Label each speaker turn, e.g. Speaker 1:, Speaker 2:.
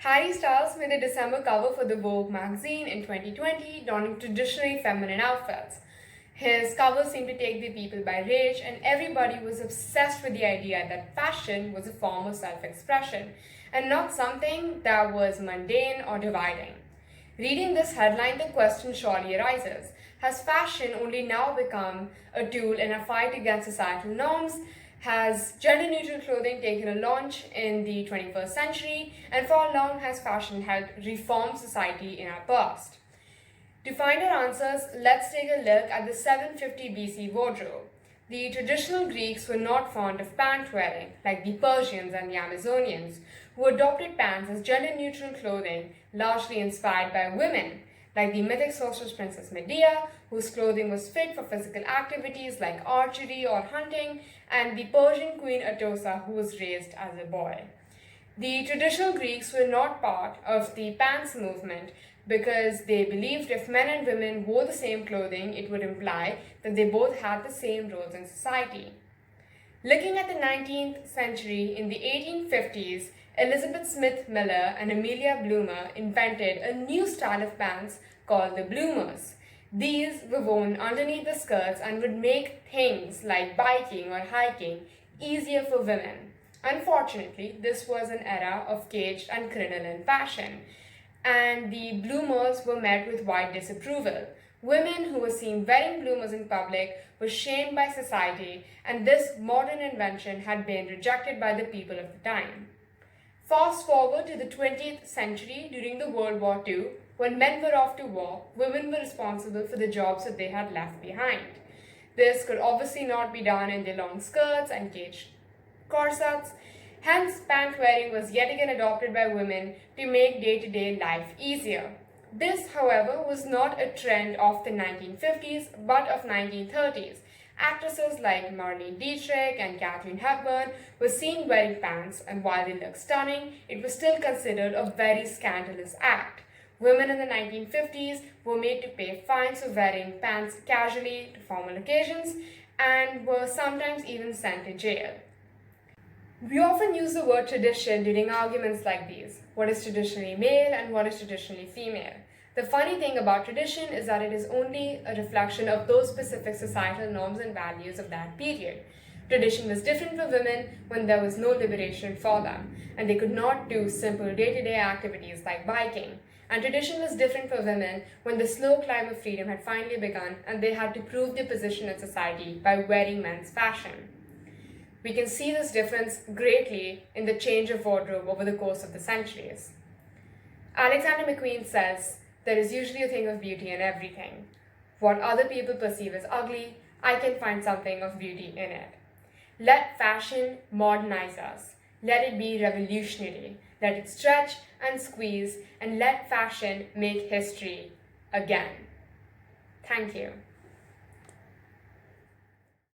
Speaker 1: Harry Styles made the December cover for the Vogue magazine in 2020, donning traditionally feminine outfits. His covers seemed to take the people by rage, and everybody was obsessed with the idea that fashion was a form of self-expression and not something that was mundane or dividing. Reading this headline, the question surely arises: has fashion only now become a tool in a fight against societal norms? Has gender-neutral clothing taken a launch in the 21st century? And for how long has fashion helped reform society in our past? To find our answers, let's take a look at the 750 BC wardrobe. The traditional Greeks were not fond of pant wearing, like the Persians and the Amazonians, who adopted pants as gender-neutral clothing, largely inspired by women, like the mythic sorceress Princess Medea, whose clothing was fit for physical activities like archery or hunting, and the Persian queen Atossa, who was raised as a boy. The traditional Greeks were not part of the pants movement because they believed if men and women wore the same clothing, it would imply that they both had the same roles in society. Looking at the 19th century, in the 1850s, Elizabeth Smith Miller and Amelia Bloomer invented a new style of pants called the bloomers. These were worn underneath the skirts and would make things like biking or hiking easier for women. Unfortunately, this was an era of caged and crinoline fashion, and the bloomers were met with wide disapproval. Women who were seen wearing bloomers in public were shamed by society, and this modern invention had been rejected by the people of the time. Fast forward to the 20th century, during the World War II, when men were off to war, women were responsible for the jobs that they had left behind. This could obviously not be done in their long skirts and caged corsets. Hence, pant wearing was yet again adopted by women to make day-to-day life easier. This, however, was not a trend of the 1950s, but of 1930s. Actresses like Marlene Dietrich and Katharine Hepburn were seen wearing pants, and while they looked stunning, it was still considered a very scandalous act. Women in the 1950s were made to pay fines for wearing pants casually to formal occasions and were sometimes even sent to jail. We often use the word tradition during arguments like these. What is traditionally male and what is traditionally female? The funny thing about tradition is that it is only a reflection of those specific societal norms and values of that period. Tradition was different for women when there was no liberation for them, and they could not do simple day-to-day activities like biking. And tradition was different for women when the slow climb of freedom had finally begun and they had to prove their position in society by wearing men's fashion. We can see this difference greatly in the change of wardrobe over the course of the centuries. Alexander McQueen says, "There is usually a thing of beauty in everything. What other people perceive as ugly, I can find something of beauty in it." Let fashion modernize us. Let it be revolutionary. Let it stretch and squeeze, and let fashion make history again. Thank you.